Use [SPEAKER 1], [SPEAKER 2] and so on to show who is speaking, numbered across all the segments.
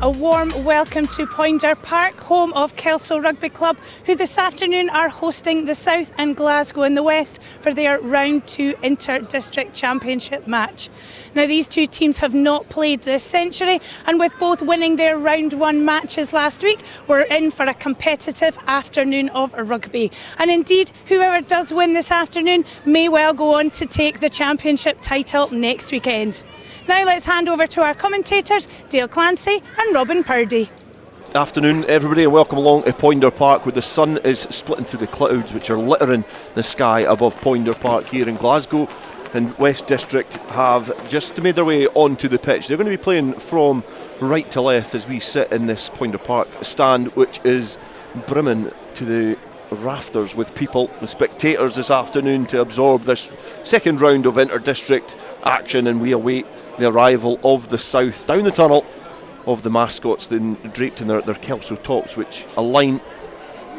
[SPEAKER 1] a warm welcome to Poynder Park, home of Kelso Rugby Club, who this afternoon are hosting the South and Glasgow in the West for their Round 2 Inter-District Championship match. Now, these two teams have not played this century, and with both winning their Round 1 matches last week, we're in for a competitive afternoon of rugby. And indeed, whoever does win this afternoon may well go on to take the championship title next weekend. Now let's hand over to our commentators, Dale Clancy and Robin Purdie.
[SPEAKER 2] Afternoon everybody, and welcome along to Poynder Park, where the sun is splitting through the clouds which are littering the sky above Poynder Park here in Glasgow. And West District have just made their way onto the pitch. They're going to be playing from right to left as we sit in this Poynder Park stand, which is brimming to the rafters with people, the spectators this afternoon, to absorb this second round of inter-district action, and we await the arrival of the South down the tunnel of the mascots draped in their Kelso tops, which align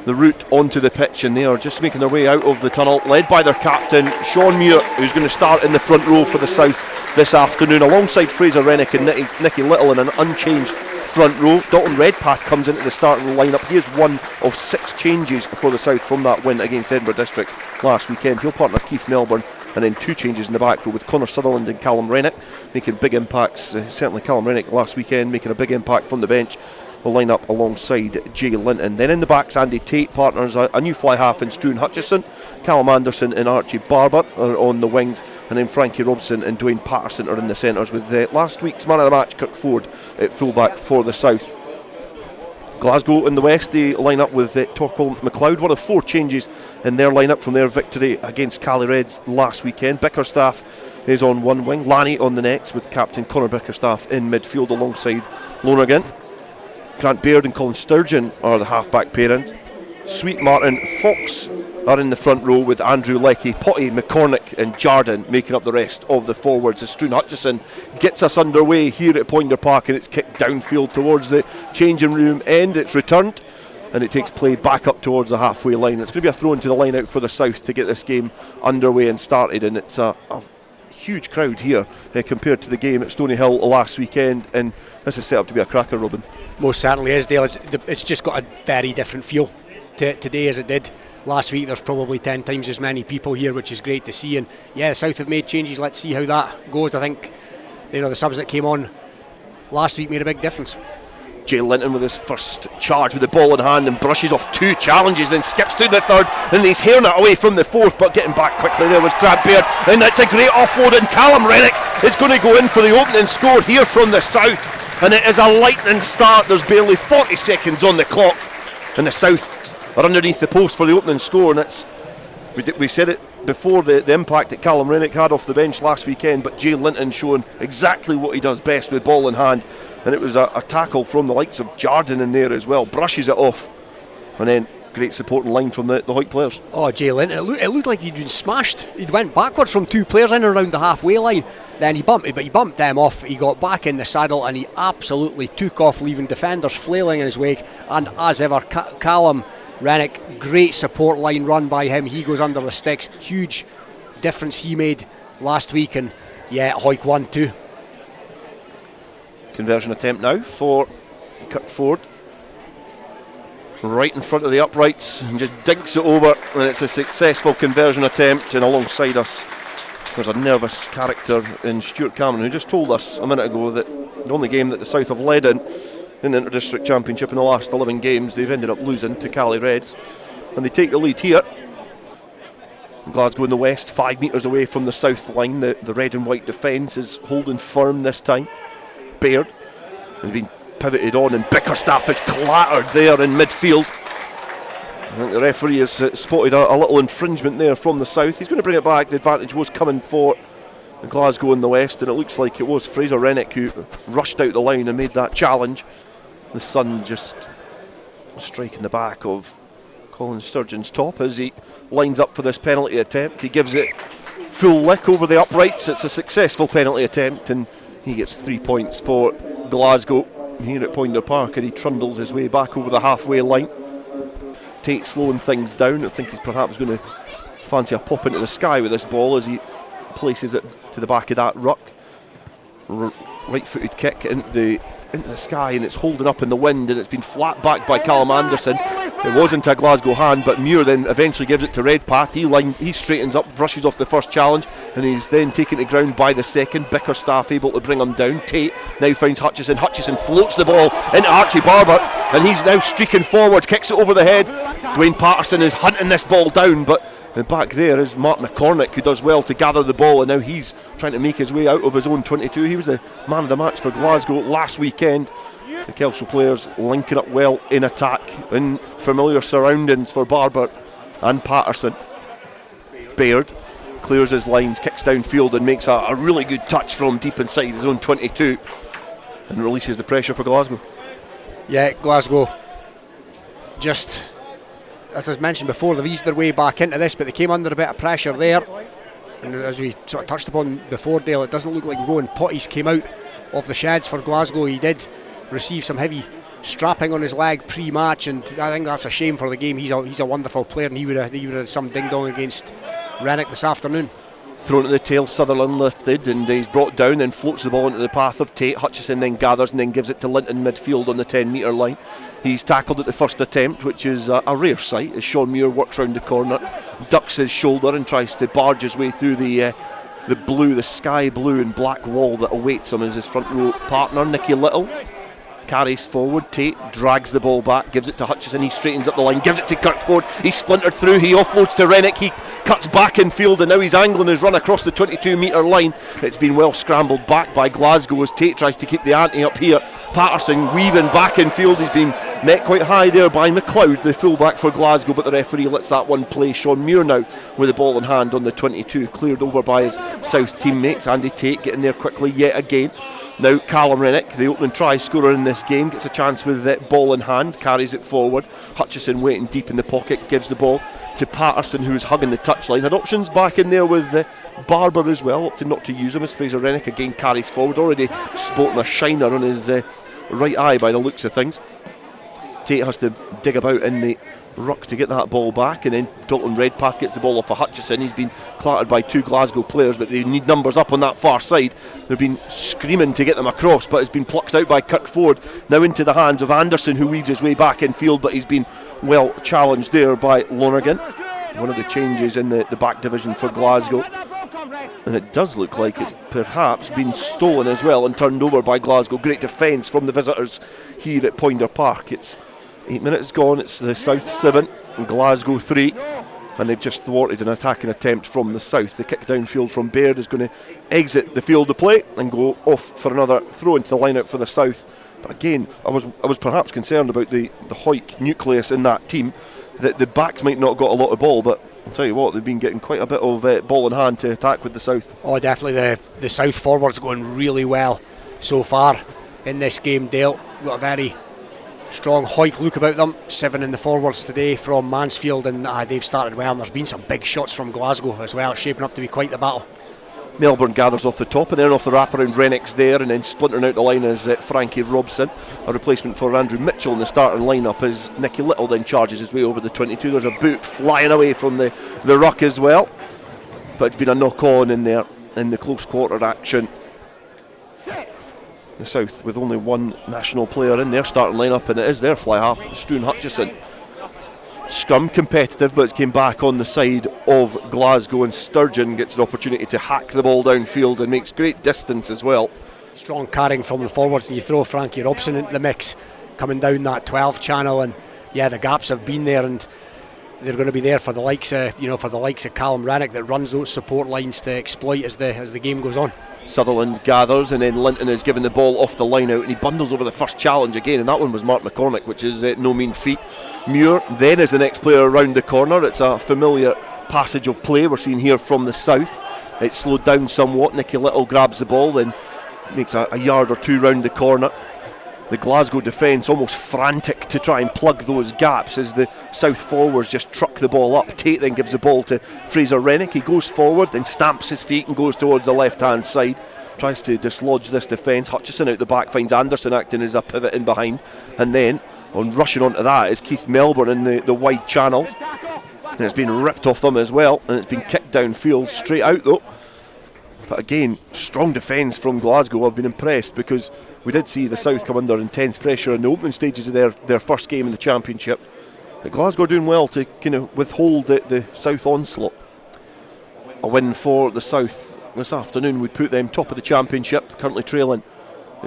[SPEAKER 2] the route onto the pitch, and they are just making their way out of the tunnel, led by their captain Sean Muir, who's going to start in the front row for the South this afternoon, alongside Fraser Rennick and Nicky Little in an unchanged front row. Dalton Redpath comes into the starting lineup. He is one of 6 changes for the South from that win against Edinburgh District last weekend. He'll partner Keith Melbourne, and then 2 changes in the back row with Connor Sutherland and Callum Rennick making big impacts. Certainly Callum Rennick last weekend making a big impact from the bench. Will line up alongside Jay Linton. Then in the backs, Andy Tate partners a new fly half in Struan Hutchison. Callum Anderson and Archie Barber are on the wings, and then Frankie Robson and Dwayne Patterson are in the centres, with last week's man of the match Kirk Ford at fullback for the South. Glasgow in the West, they line up with Torquil McLeod, one of 4 changes in their lineup from their victory against Cali Reds last weekend. Bickerstaff is on one wing, Lanny on the next, with captain Conor Bickerstaff in midfield alongside Lonergan. Grant Baird and Colin Sturgeon are the half-back parents. Sweet Martin Fox are in the front row, with Andrew Leckie, Potty, McCormick and Jardine making up the rest of the forwards. As Struan Hutchison gets us underway here at Poynder Park, and it's kicked downfield towards the changing room end. It's returned, and it takes play back up towards the halfway line. It's going to be a throw into the line out for the South to get this game underway and started, and it's a huge crowd here compared to the game at Stony Hill last weekend, and this is set up to be a cracker, Robin.
[SPEAKER 3] Most certainly is, Dale. It's just got a very different feel today as it did last week. There's probably 10 times as many people here, which is great to see. And yeah, the South have made changes. Let's see how that goes. I think the subs that came on last week made a big difference.
[SPEAKER 2] Jay Linton with his first charge with the ball in hand and brushes off 2 challenges, then skips to the third, and he's hearing it away from the fourth, but getting back quickly there was Grant Baird, and that's a great offload, and Callum Rennick is going to go in for the opening score here from the South, and it is a lightning start. There's barely 40 seconds on the clock, and the South are underneath the post for the opening score, and it's we said it before, the impact that Callum Rennick had off the bench last weekend, but Jay Linton showing exactly what he does best with ball in hand. And it was a tackle from the likes of Jardine in there as well, brushes it off, and then great supporting line from the Hoyt players.
[SPEAKER 3] Oh, Jay Linton, it looked like he'd been smashed. He'd went backwards from 2 players in and around the halfway line, then he bumped them off. He got back in the saddle and he absolutely took off, leaving defenders flailing in his wake. And as ever, Callum Rennick, great support line run by him. He goes under the sticks. Huge difference he made last week, and yeah, Hoyt won too.
[SPEAKER 2] Conversion attempt now for Kirk Ford, right in front of the uprights, and just dinks it over, and it's a successful conversion attempt. And alongside us there's a nervous character in Stuart Cameron, who just told us a minute ago that the only game that the South have led in the Inter-District Championship in the last 11 games, they've ended up losing to Cali Reds, and they take the lead here. Glasgow in the West, 5 metres away from the South line. The red and white defence is holding firm this time. Baird has been pivoted on, and Bickerstaff is clattered there in midfield. I think the referee has spotted a little infringement there from the South. He's going to bring it back. The advantage was coming for Glasgow in the West, and it looks like it was Fraser Rennick who rushed out the line and made that challenge. The sun just striking the back of Colin Sturgeon's top as he lines up for this penalty attempt. He gives it full lick over the uprights. It's a successful penalty attempt, and he gets 3 points for Glasgow here at Poynder Park, and he trundles his way back over the halfway line. Tate slowing things down. I think he's perhaps going to fancy a pop into the sky with this ball as he places it to the back of that ruck. Right-footed kick into the into the sky, and it's holding up in the wind, and it's been flat back by Callum Anderson. It wasn't a Glasgow hand, but Muir then eventually gives it to Redpath. He straightens up, brushes off the first challenge, and he's then taken to ground by the second. Bickerstaff able to bring him down. Tate now finds Hutchison. Hutchison floats the ball into Archie Barber, and he's now streaking forward, kicks it over the head. Dwayne Patterson is hunting this ball down, but back there is Mark McCormick, who does well to gather the ball, and now he's trying to make his way out of his own 22. He was the man of the match for Glasgow last weekend. The Kelso players linking up well in attack, in familiar surroundings for Barber and Patterson. Baird clears his lines, kicks downfield, and makes a really good touch from deep inside his own 22 and releases the pressure for Glasgow.
[SPEAKER 3] Yeah, Glasgow just, as I mentioned before, they've eased their way back into this, but they came under a bit of pressure there. And as we sort of touched upon before, Dale, it doesn't look like Rowan Potties came out of the sheds for Glasgow. He did receive some heavy strapping on his leg pre-match, and I think that's a shame for the game. He's a wonderful player, and he would have had some ding-dong against Renwick this afternoon.
[SPEAKER 2] Thrown at the tail, Sutherland lifted, and he's brought down, then floats the ball into the path of Tate. Hutchison then gathers and then gives it to Linton midfield on the 10-metre line. He's tackled at the first attempt, which is a rare sight, as Sean Muir works round the corner, ducks his shoulder and tries to barge his way through the blue, the sky blue and black wall that awaits him as his front row partner, Nicky Little. Carries forward, Tate drags the ball back, gives it to Hutchison, he straightens up the line, gives it to Kirkford, he's splintered through, he offloads to Renwick, he cuts back in field, and now he's angling his run across the 22-metre line. It's been well scrambled back by Glasgow as Tate tries to keep the ante up here. Patterson weaving back in field, he's been met quite high there by McLeod, the fullback for Glasgow, but the referee lets that one play. Sean Muir now with the ball in hand on the 22, cleared over by his South teammates. Andy Tate getting there quickly yet again. Now Callum Renwick, the opening try scorer in this game, gets a chance with the ball in hand, carries it forward. Hutchison waiting deep in the pocket, gives the ball to Patterson, who's hugging the touchline. Had options back in there with Barber as well, opted not to use him as Fraser Renwick again carries forward, already sporting a shiner on his right eye by the looks of things. Tate has to dig about in the ruck to get that ball back, and then Dalton Redpath gets the ball off of Hutchison. He's been clattered by two Glasgow players, but they need numbers up on that far side. They've been screaming to get them across, but it's been plucked out by Kirkford, now into the hands of Anderson, who weaves his way back in field, but he's been well challenged there by Lonergan. One of the changes in the back division for Glasgow, and it does look like it's perhaps been stolen as well and turned over by Glasgow. Great defence from the visitors here at Poynder Park. It's 8 minutes gone, it's the South 7 and Glasgow 3, and they've just thwarted an attacking attempt from the South. The kick downfield from Baird is going to exit the field of play and go off for another throw into the line-out for the South. But again, I was perhaps concerned about the Hoyk nucleus in that team, that the backs might not have got a lot of ball, but I'll tell you what, they've been getting quite a bit of ball in hand to attack with the South.
[SPEAKER 3] Oh, definitely the South forwards going really well so far in this game, Dale. Got a very strong Hoyk look about them. 7 in the forwards today from Mansfield, and they've started well, and there's been some big shots from Glasgow as well. It's shaping up to be quite the battle.
[SPEAKER 2] Melbourne gathers off the top, and then off the wraparound Renwick's there, and then splintering out the line is Frankie Robson, a replacement for Andrew Mitchell in the starting lineup as Nicky Little then charges his way over the 22. There's a boot flying away from the ruck as well, but it's been a knock on in there in the close quarter action. The South with only one national player in their starting lineup, and it is their fly half, Struan Hutchison. Scrum competitive, but it's came back on the side of Glasgow, and Sturgeon gets an opportunity to hack the ball downfield and makes great distance as well.
[SPEAKER 3] Strong carrying from the forwards, and you throw Frankie Robson into the mix coming down that 12 channel, and yeah, the gaps have been there, and they're going to be there for the likes of Callum Renwick that runs those support lines to exploit as the game goes on.
[SPEAKER 2] Sutherland gathers, and then Linton is given the ball off the line out, and he bundles over the first challenge again, and that one was Mark McCormick, which is no mean feat. Muir then is the next player around the corner. It's a familiar passage of play we're seeing here from the South. It's slowed down somewhat. Nicky Little grabs the ball, then makes a yard or two round the corner. The Glasgow defence almost frantic to try and plug those gaps as the South forwards just truck the ball up. Tate then gives the ball to Fraser Renwick. He goes forward, then stamps his feet and goes towards the left-hand side. Tries to dislodge this defence. Hutchison out the back finds Anderson acting as a pivot in behind. And then, rushing onto that is Keith Melbourne in the wide channels. And it's been ripped off them as well. And it's been kicked downfield, straight out though. But again, strong defence from Glasgow. I've been impressed because we did see the South come under intense pressure in the opening stages of their first game in the Championship. But Glasgow are doing well to kind of withhold the South onslaught. A win for the South this afternoon would put them top of the Championship, currently trailing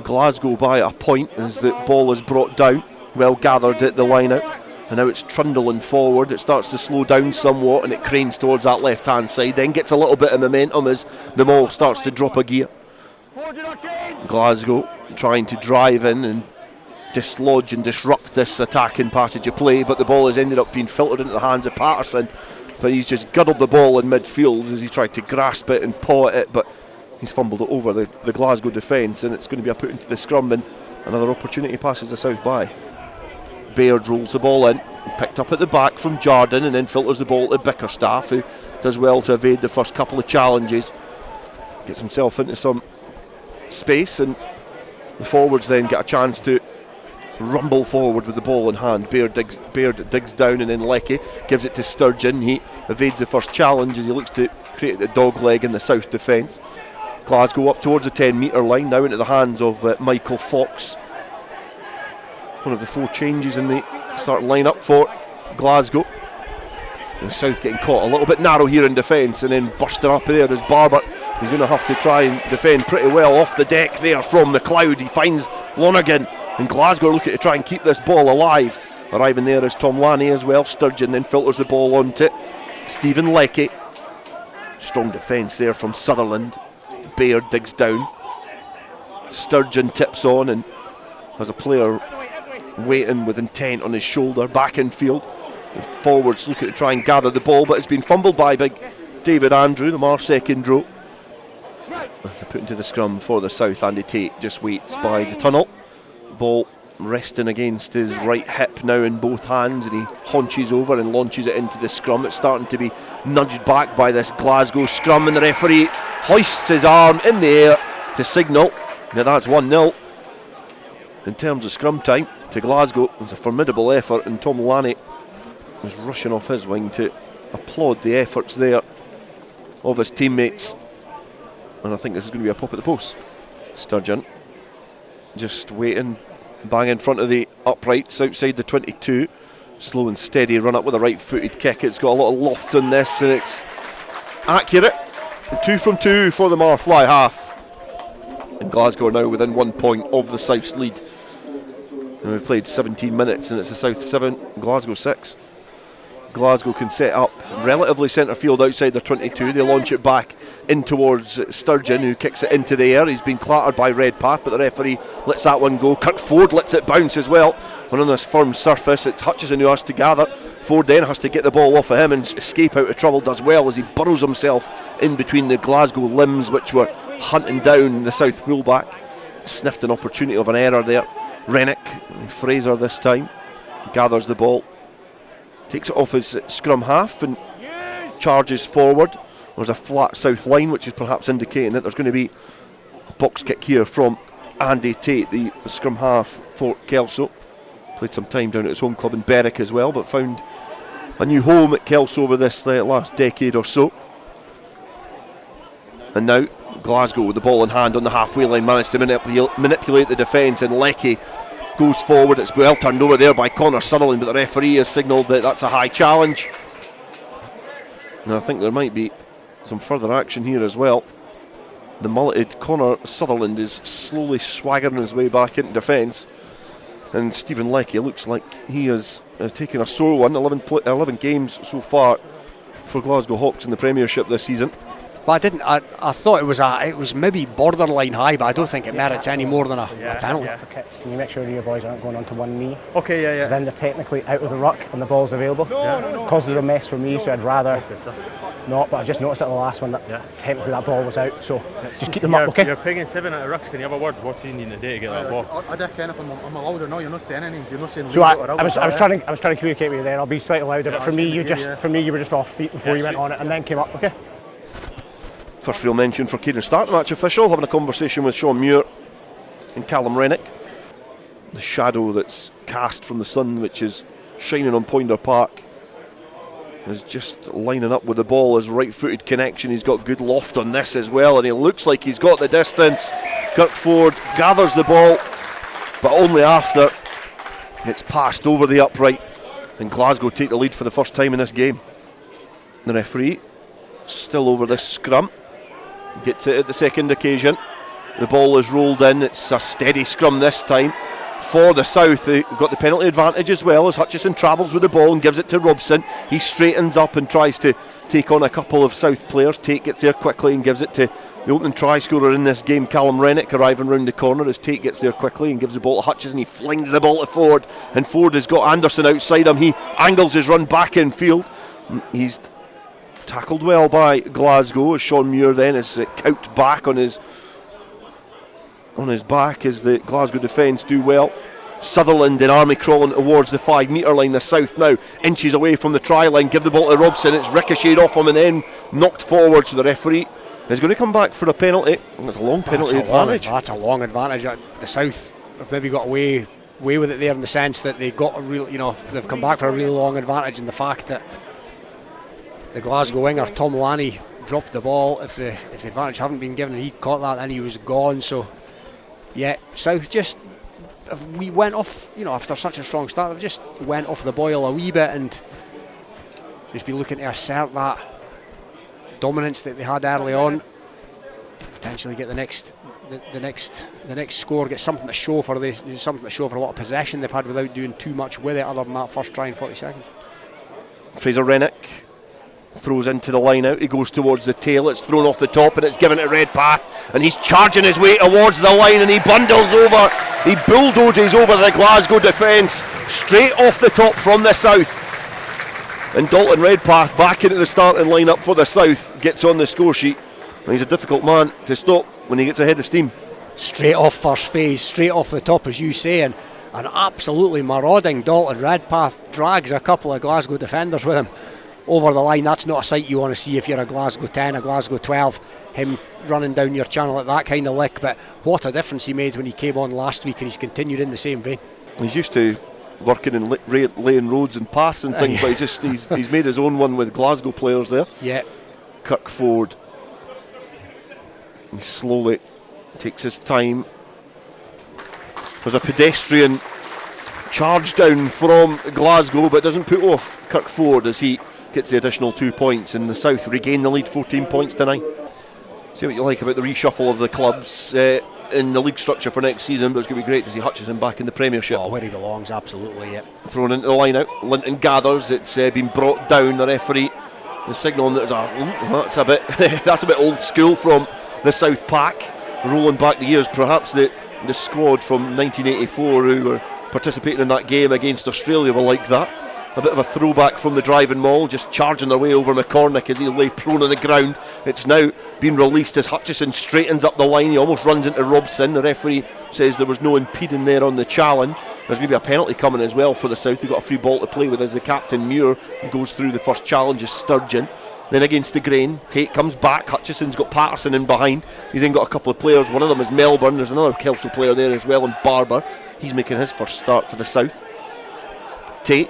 [SPEAKER 2] Glasgow by a point as the ball is brought down, well gathered at the line out. And now it's trundling forward. It starts to slow down somewhat and it cranes towards that left hand side, then gets a little bit of momentum as the ball starts to drop a gear. Glasgow trying to drive in and dislodge and disrupt this attacking passage of play, but the ball has ended up being filtered into the hands of Patterson, but he's just girdled the ball in midfield as he tried to grasp it and paw at it, but he's fumbled it over the Glasgow defence, and it's going to be a put into the scrum, and another opportunity passes the South by. Baird rolls the ball in, picked up at the back from Jardine, and then filters the ball to Bickerstaff, who does well to evade the first couple of challenges. Gets himself into some space, and the forwards then get a chance to rumble forward with the ball in hand. Baird digs down, and then Leckie gives it to Sturgeon. He evades the first challenge as he looks to create the dog leg in the South defence. Glasgow up towards the 10-metre line, now into the hands of Michael Fox. One of the 4 changes in the starting line-up for Glasgow. The South getting caught a little bit narrow here in defence, and then bursting up there is Barber. He's going to have to try and defend pretty well off the deck there from McLeod. He finds Lonergan, and Glasgow looking to try and keep this ball alive. Arriving there is Tom Laney as well. Sturgeon then filters the ball onto Stephen Leckie. Strong defence there from Sutherland. Baird digs down. Sturgeon tips on and has a player waiting with intent on his shoulder, back in field. The forwards looking to try and gather the ball, but it's been fumbled by big David Andrew, the Mar second row. As they put into the scrum for the South, Andy Tate just waits by the tunnel. Ball resting against his right hip now in both hands, and he haunches over and launches it into the scrum. It's starting to be nudged back by this Glasgow scrum, and the referee hoists his arm in the air to signal that that's 1-0. In terms of scrum time to Glasgow, it's a formidable effort, and Tom Laney is rushing off his wing to applaud the efforts there of his teammates, and I think this is going to be a pop at the post. Sturgeon just waiting, bang in front of the uprights outside the 22. Slow and steady run up with a right-footed kick. It's got a little loft on this, and it's accurate. 2 from 2 for the Mar fly half, and Glasgow are now within 1 point of the South's lead. And we've played 17 minutes, and it's the South 7, Glasgow 6. Glasgow can set up relatively centre field outside their 22. They launch it back in towards Sturgeon, who kicks it into the air. He's been clattered by Redpath, but the referee lets that one go. Kirk Ford lets it bounce as well. When on this firm surface, it's Hutchison who has to gather. Ford then has to get the ball off of him and escape out of trouble, does well as he burrows himself in between the Glasgow limbs, which were hunting down the South fullback. Sniffed an opportunity of an error there. Rennick, Fraser this time, gathers the ball, takes it off his scrum half and charges forward. There's a flat South line, which is perhaps indicating that there's going to be a box kick here from Andy Tate, the scrum half for Kelso. Played some time down at his home club in Berwick as well, but found a new home at Kelso over this last decade or so. And now Glasgow with the ball in hand on the halfway line managed to manipulate the defence, and Leckie goes forward. It's well turned over there by Connor Sutherland, but the referee has signalled that that's a high challenge. And I think there might be some further action here as well. The mulleted Connor Sutherland is slowly swaggering his way back into defence, and Stephen Leckie looks like he has taken a sore one. 11 games so far for Glasgow Hawks in the Premiership this season.
[SPEAKER 3] But I thought it was maybe borderline high, but I don't think it merits any more than a penalty.
[SPEAKER 4] For kicks, can you make sure your boys aren't going onto one knee?
[SPEAKER 5] Okay, yeah.
[SPEAKER 4] Because then they're technically out of the ruck and the ball's available.
[SPEAKER 5] No.
[SPEAKER 4] Causes a mess for me, so I'd rather not. But I've just noticed at the last one that technically that ball was out, so just keep them up, okay?
[SPEAKER 5] You're picking 7 at a rucks. Can you have a word? What do you need today to get that ball?
[SPEAKER 6] I don't care if I'm allowed or not. You're not saying anything. You're not saying.
[SPEAKER 4] So I was trying to communicate with you there. I'll be slightly louder, but for me you were just off feet before you went on it and then came up, okay?
[SPEAKER 2] First real mention for Kieran Stark, the match official, having a conversation with Sean Muir and Callum Rennick. The shadow that's cast from the sun, which is shining on Poynder Park, is just lining up with the ball. His right-footed connection, he's got good loft on this as well, and he looks like he's got the distance. Kirkford gathers the ball, but only after it's passed over the upright, and Glasgow take the lead for the first time in this game. The referee still over this scrum, gets it at the second occasion. The ball is rolled in. It's a steady scrum this time for the South. They've got the penalty advantage as well, as Hutchison travels with the ball and gives it to Robson. He straightens up and tries to take on a couple of South players. Tate gets there quickly and gives it to the opening try scorer in this game, Callum Rennick, arriving round the corner as Tate gets there quickly and gives the ball to Hutchison. He flings the ball to Ford, and Ford has got Anderson outside him. He angles his run back in field. He's tackled well by Glasgow, as Sean Muir then is cout back on his back as the Glasgow defence do well. Sutherland and Army crawling towards the 5 metre line. The South now inches away from the try line. Give the ball to Robson. It's ricocheted off him and then knocked forward. So the referee is going to come back for a penalty. And it's a long penalty advantage.
[SPEAKER 3] That's a long advantage. The South have maybe got away with it there in the sense that they got a real, they've come back for a really long advantage in the fact that the Glasgow winger Tom Lanny dropped the ball. If the advantage hadn't been given and he caught that, then he was gone. So yeah, South just we went off, after such a strong start, they've just went off the boil a wee bit and just be looking to assert that dominance that they had early on. Potentially get the next score, get something to show for a lot of possession they've had without doing too much with it other than that first try in 40 seconds.
[SPEAKER 2] Fraser Rennick throws into the line out. He goes towards the tail. It's thrown off the top and it's given to Redpath, and he's charging his way towards the line and he bundles over. He bulldozes over the Glasgow defence straight off the top from the South. And Dalton Redpath back into the starting lineup for the South gets on the score sheet. And he's a difficult man to stop when he gets ahead of steam.
[SPEAKER 3] Straight off first phase, straight off the top, as you say, and an absolutely marauding Dalton Redpath drags a couple of Glasgow defenders with him over the line. That's not a sight you want to see if you're a Glasgow 10, a Glasgow 12, him running down your channel at that kind of lick. But what a difference he made when he came on last week, and he's continued in the same vein.
[SPEAKER 2] He's used to working in laying roads and paths and things, but he's made his own one with Glasgow players there.
[SPEAKER 3] Yeah.
[SPEAKER 2] Kirkford, he slowly takes his time. There's a pedestrian charge down from Glasgow, but doesn't put off Kirkford as he gets the additional 2 points, and the South regain the lead 14 points to 9. See what you like about the reshuffle of the clubs in the league structure for next season, but it's going to be great to see Hutchison back in the Premiership.
[SPEAKER 3] Oh, where he belongs, absolutely, yeah.
[SPEAKER 2] Thrown into the line out, Linton gathers, it's been brought down. The referee is signalling that that's a bit old school from the South Pack, rolling back the years. Perhaps the squad from 1984 who were participating in that game against Australia were like that. A bit of a throwback from the driving maul, just charging their way over McCormick as he lay prone on the ground. It's now been released as Hutchison straightens up the line. He almost runs into Robson. The referee says there was no impeding there on the challenge. There's going to be a penalty coming as well for the South. They've got a free ball to play with as the captain Muir goes through the first challenge as Sturgeon. Then against the grain, Tate comes back. Hutchison's got Patterson in behind. He's then got a couple of players. One of them is Melbourne. There's another Kelso player there as well, and Barber. He's making his first start for the South. Tate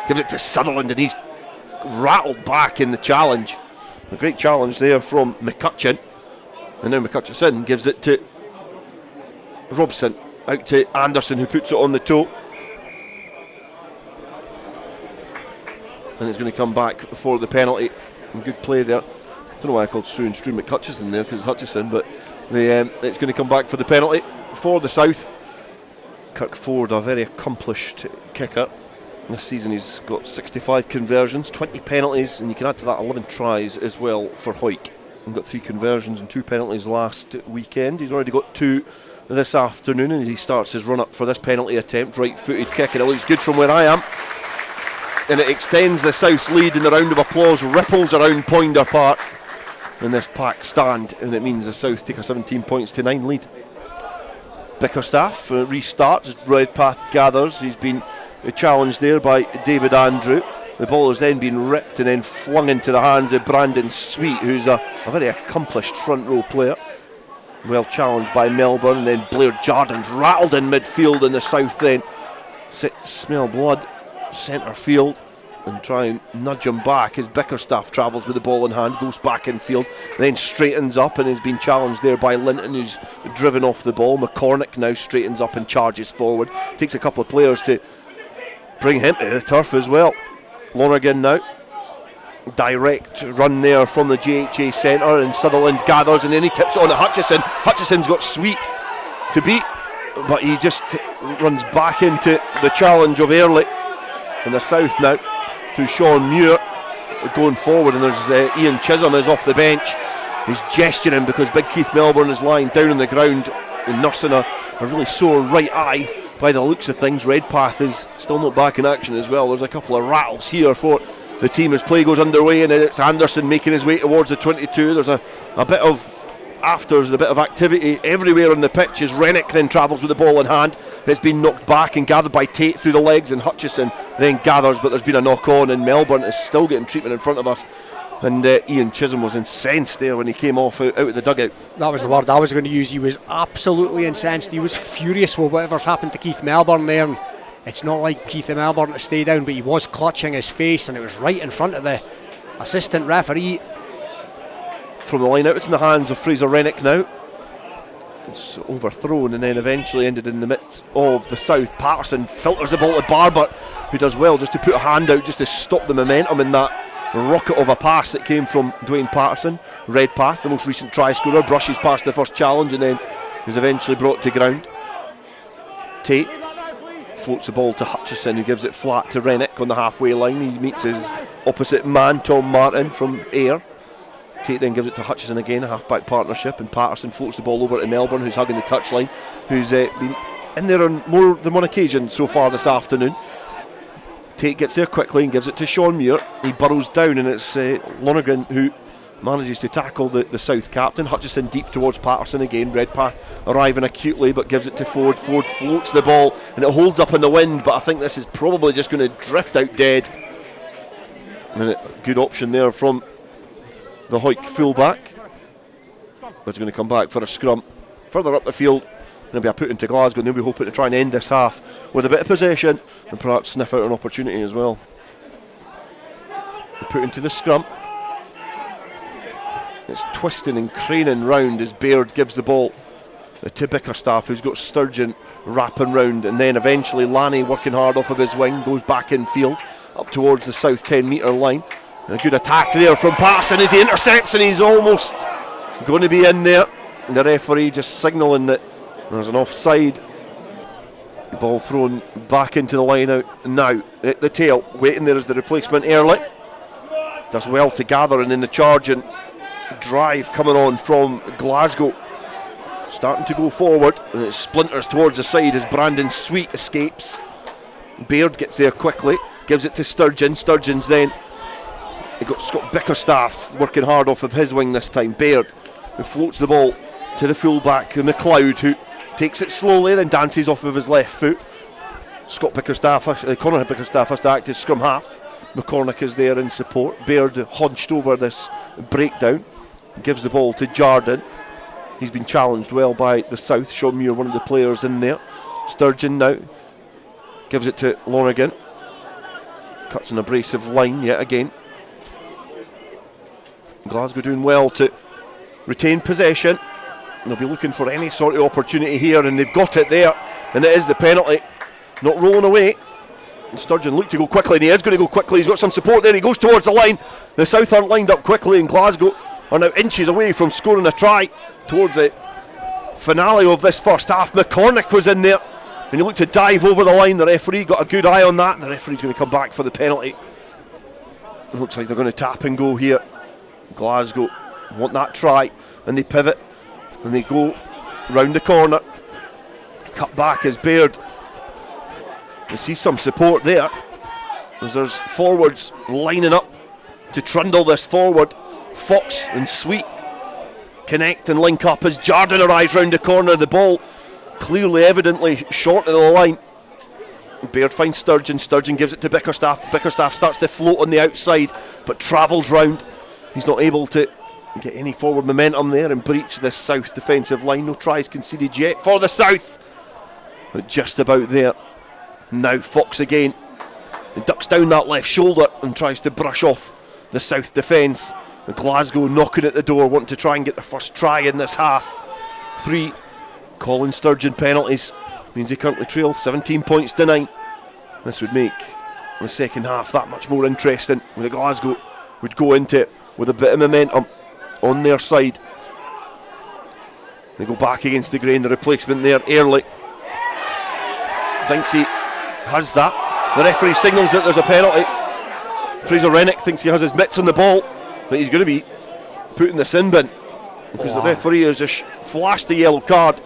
[SPEAKER 2] gives it to Sutherland, and he's rattled back in the challenge. A great challenge there from McCutcheon. And now McCutcheon gives it to Robson. Out to Anderson, who puts it on the toe. And it's going to come back for the penalty. And good play there. I don't know why I called Strew McCutcheon there, because it's Hutchison, but it's going to come back for the penalty for the South. Kirkford, a very accomplished kicker. This season he's got 65 conversions, 20 penalties, and you can add to that 11 tries as well for Hoyk. He's got 3 conversions and 2 penalties last weekend. He's already got 2 this afternoon, and he starts his run up for this penalty attempt. Right-footed kick, and it looks good from where I am. And it extends the South's lead, and the round of applause ripples around Poynder Park in this packed stand, and it means the South take a 17 points to 9 lead. Bickerstaff restarts, Redpath gathers. He's been challenged there by David Andrew. The ball has then been ripped and then flung into the hands of Brandon Sweet, who's a very accomplished front row player. Well challenged by Melbourne, and then Blair Jardin's rattled in midfield, in the South then smell blood, centre field. and try and nudge him back as Bickerstaff travels with the ball in hand, goes back in field, then straightens up and has been challenged there by Linton, who's driven off the ball. McCormick now straightens up and charges forward. Takes a couple of players to bring him to the turf as well. Lonergan now. Direct run there from the GHA centre, and Sutherland gathers and then he tips it on to Hutchison. Hutchison's got Sweet to beat, but he just runs back into the challenge of Early in the south now through Sean Muir going forward, and there's Ian Chisholm is off the bench. He's gesturing because big Keith Melbourne is lying down on the ground and nursing a really sore right eye by the looks of things. Redpath is still not back in action as well. There's a couple of rattles here for the team as play goes underway, and it's Anderson making his way towards the 22. There's a bit of afters, a bit of activity everywhere on the pitch as Rennick then travels with the ball in hand. It's been knocked back and gathered by Tate through the legs, and Hutchison then gathers, but there's been a knock on, and Melbourne is still getting treatment in front of us. And Ian Chisholm was incensed there when he came off out of the dugout.
[SPEAKER 3] That was the word I was going to use. He was absolutely incensed. He was furious with whatever's happened to Keith Melbourne there. And it's not like Keith Melbourne to stay down, but he was clutching his face, and it was right in front of the assistant referee.
[SPEAKER 2] From the line out, it's in the hands of Fraser Rennick now. It's overthrown and then eventually ended in the midst of the south. Patterson filters the ball to Barber, who does well just to put a hand out just to stop the momentum in that rocket of a pass that came from Dwayne Patterson. Redpath, the most recent try scorer, brushes past the first challenge and then is eventually brought to ground. Tate floats the ball to Hutchison, who gives it flat to Rennick on the halfway line. He meets his opposite man, Tom Martin, from Ayr. Tate then gives it to Hutchison again, a half-back partnership, and Patterson floats the ball over to Melbourne, who's hugging the touchline, who's been in there on more than one occasion so far this afternoon. Tate gets there quickly and gives it to Sean Muir. He burrows down, and it's Lonergan who manages to tackle the south captain. Hutchison deep towards Patterson again. Redpath arriving acutely but gives it to Ford. Ford floats the ball and it holds up in the wind, but I think this is probably just going to drift out dead. And a good option there from the Hoyk fullback, but it's going to come back for a scrum further up the field. There'll be a put into Glasgow, and they'll be hoping to try and end this half with a bit of possession and perhaps sniff out an opportunity as well. They put into the scrum. It's twisting and craning round as Baird gives the ball to Bickerstaff, who's got Sturgeon wrapping round, and then eventually Lanny working hard off of his wing goes back in field up towards the south 10 metre line. And a good attack there from Patterson as he intercepts, and he's almost going to be in there. And the referee just signalling that there's an offside. Ball thrown back into the line out now at the tail. Waiting there is the replacement Early. Does well to gather, and then the charge and drive coming on from Glasgow. Starting to go forward, and it splinters towards the side as Brandon Sweet escapes. Baird gets there quickly, gives it to Sturgeon. Sturgeon's then got Scott Bickerstaff working hard off of his wing this time. Baird, who floats the ball to the fullback McLeod, who takes it slowly, then dances off of his left foot. Scott Bickerstaff, Conor Bickerstaff has to act as scrum half. McCormick is there in support. Baird hunched over this breakdown, gives the ball to Jardine. He's been challenged well by the south. Sean Muir, one of the players in there. Sturgeon now gives it to Lonergan. Cuts an abrasive line yet again. Glasgow doing well to retain possession. They'll be looking for any sort of opportunity here, and they've got it there, and it is the penalty. Not rolling away. And Sturgeon looked to go quickly, and he is going to go quickly. He's got some support there. He goes towards the line. The South aren't lined up quickly, and Glasgow are now inches away from scoring a try towards the finale of this first half. McCormick was in there, and he looked to dive over the line. The referee got a good eye on that, and the referee's going to come back for the penalty. It looks like they're going to tap and go here. Glasgow want that try, and they pivot and they go round the corner. Cut back as Baird. You see some support there as there's forwards lining up to trundle this forward. Fox and Sweet connect and link up as Jardine arrives round the corner. The ball clearly evidently short of the line. Baird finds Sturgeon. Sturgeon gives it to Bickerstaff. Bickerstaff starts to float on the outside but travels round. He's not able to get any forward momentum there and breach this south defensive line. No tries conceded yet for the south, but just about there. Now Fox again He ducks down that left shoulder and tries to brush off the South defence. Glasgow knocking at the door, wanting to try and get their first try in this half. 3 Colin Sturgeon penalties means they currently trail 17 points to 9. This would make the second half that much more interesting, with Glasgow would go into it with a bit of momentum on their side. They go back against the grain, the replacement there early. Thinks he has that. The referee signals that there's a penalty. Fraser Rennick thinks he has his mitts on the ball, but he's going to be put in the sin bin because the referee has just flashed the yellow card.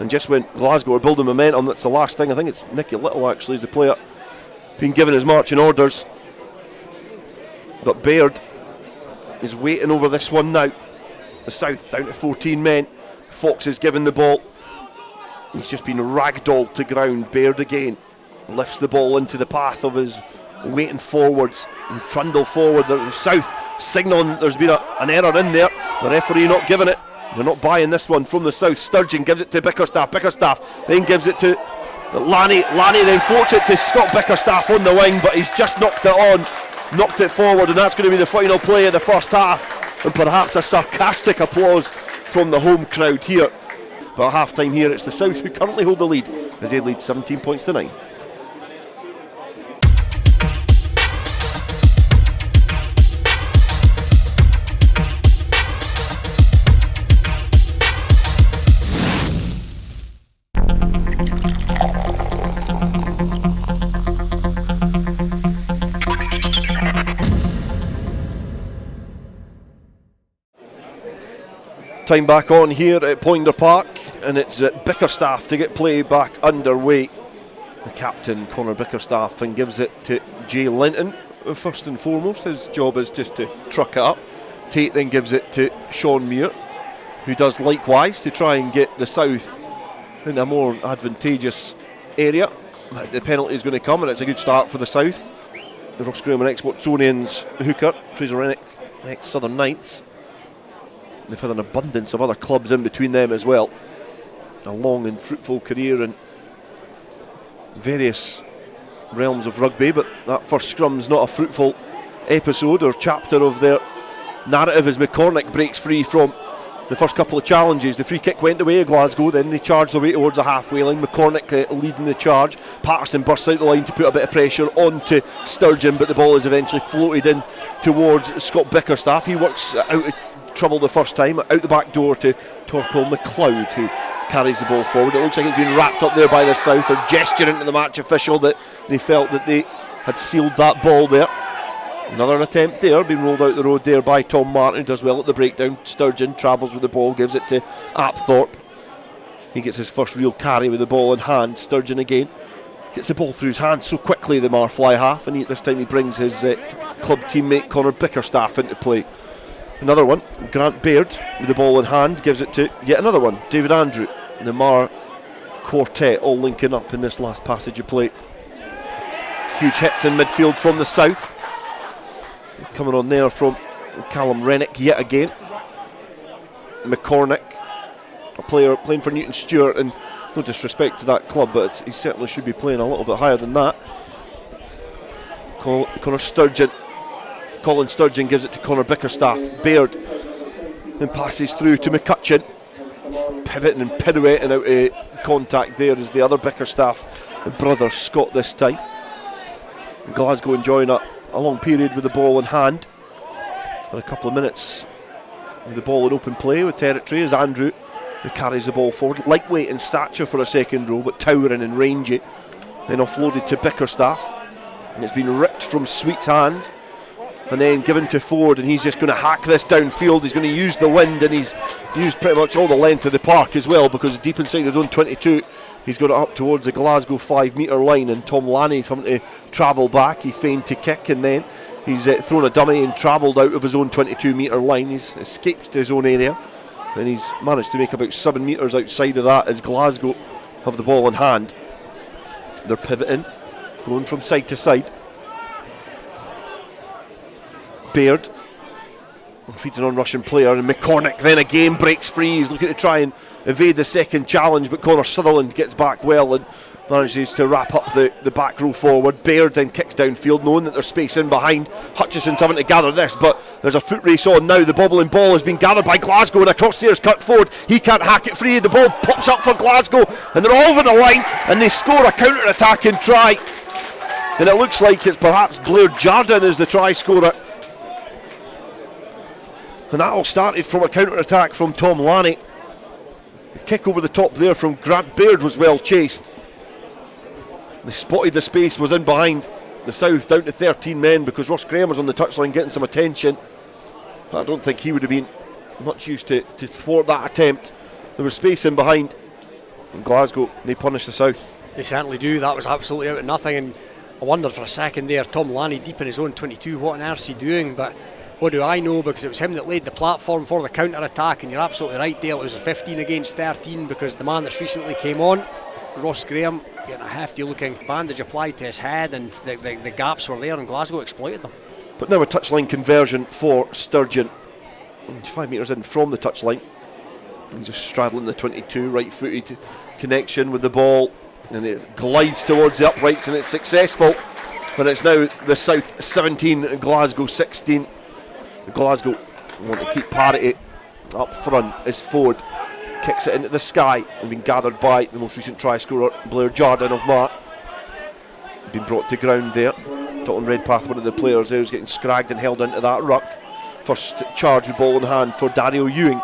[SPEAKER 2] And just when Glasgow are building momentum, that's the last thing. I think it's Nicky Little actually is the player being given his marching orders. But Baird is waiting over this one now. The South down to 14 men. Fox is given the ball. He's just been ragdolled to ground. Baird again lifts the ball into the path of his waiting forwards and trundle forward. The South signalling that there's been an error in there. The referee not giving it. They're not buying this one from the South. Sturgeon gives it to Bickerstaff. Bickerstaff then gives it to Lanny. Lanny then floats it to Scott Bickerstaff on the wing, but he's just knocked it on, knocked it forward, and that's going to be the final play of the first half. And perhaps a sarcastic applause from the home crowd here. But at half time here, it's the South who currently hold the lead as they lead 17 points to 9. Time back on here at Poynder Park, and it's Bickerstaff to get play back underway. The captain, Conor Bickerstaff, and gives it to Jay Linton. First and foremost, his job is just to truck it up. Tate then gives it to Sean Muir, who does likewise to try and get the South in a more advantageous area. The penalty is going to come, and it's a good start for the South. The Roscommon ex-Watsonians hooker, Fraser Rennick, ex-Southern Knights. They've had an abundance of other clubs in between them as well. A long and fruitful career in various realms of rugby, but that first scrum's not a fruitful episode or chapter of their narrative as McCormick breaks free from the first couple of challenges. The free kick went away at Glasgow, then they charged their way towards a halfway line. McCormick leading the charge. Patterson bursts out the line to put a bit of pressure onto Sturgeon, but the ball is eventually floated in towards Scott Bickerstaff. He works out of trouble the first time, out the back door to Torpil McLeod, who carries the ball forward. It looks like it's been wrapped up there by the South. They're gesturing to the match official that they felt that they had sealed that ball there. Another attempt there, being rolled out the road there by Tom Martin, does well at the breakdown. Sturgeon travels with the ball, gives it to Apthorpe. He gets his first real carry with the ball in hand. Sturgeon again gets the ball through his hands so quickly, the Marfly half, and this time he brings his club teammate Conor Bickerstaff into play. Another one, Grant Baird with the ball in hand, gives it to yet another one, David Andrew. The Mar quartet all linking up in this last passage of play. Huge hits in midfield from the South. Coming on there from Callum Rennick yet again. McCormick, a player playing for Newton Stewart, and no disrespect to that club, but he certainly should be playing a little bit higher than that. Colin Sturgeon gives it to Conor Bickerstaff. Baird then passes through to McCutcheon, pivoting and pirouetting out of contact there is the other Bickerstaff, the brother Scott this time. Glasgow enjoying a long period with the ball in hand. For a couple of minutes with the ball in open play with territory as Andrew, who carries the ball forward, lightweight in stature for a second row but towering and rangy, then offloaded to Bickerstaff, and it's been ripped from Sweet's hand and then given to Ford, and he's just going to hack this downfield. He's going to use the wind, and he's used pretty much all the length of the park as well, because deep inside his own 22 he's got it up towards the Glasgow 5 metre line, and Tom Lanny's having to travel back. He feigned to kick, and then he's thrown a dummy and travelled out of his own 22 metre line. He's escaped to his own area, and he's managed to make about 7 metres outside of that as Glasgow have the ball in hand. They're pivoting, going from side to side. Baird feeds an on-rushing player, and McCormick then again breaks free. He's looking to try and evade the second challenge, but Connor Sutherland gets back well and manages to wrap up the back row forward. Baird then kicks downfield, knowing that there's space in behind. Hutchison's having to gather this, but there's a foot race on now. The bobbling ball has been gathered by Glasgow, and across there's Kirk Ford. He can't hack it free. The ball pops up for Glasgow, and they're all over the line, and they score a counter-attacking try. And it looks like it's perhaps Blair Jardine as the try scorer. And that all started from a counter-attack from Tom Lanny. The kick over the top there from Grant Baird was well chased. They spotted the space, was in behind the South, down to 13 men because Ross Graham was on the touchline getting some attention. I don't think he would have been much used to thwart that attempt. There was space in behind. In Glasgow, they punish the South.
[SPEAKER 3] They certainly do. That was absolutely out of nothing, and I wondered for a second there, Tom Lanny deep in his own 22, what on earth's he doing? But what do I know, because it was him that laid the platform for the counter-attack, and you're absolutely right, Dale, it was 15 against 13 because the man that's recently came on, Ross Graham, getting a hefty looking bandage applied to his head, and the gaps were there and Glasgow exploited them.
[SPEAKER 2] But now a touchline conversion for Sturgeon. 5 metres in from the touchline. He's just straddling the 22, right-footed connection with the ball, and it glides towards the uprights, and it's successful. But it's now the South 17 and Glasgow 16. Glasgow want to keep parity up front as Ford kicks it into the sky and been gathered by the most recent try scorer Blair Jardine of Matt. Been brought to ground there. Dalton Redpath, one of the players there, is getting scragged and held into that ruck. First charge with ball in hand for Dario Ewing.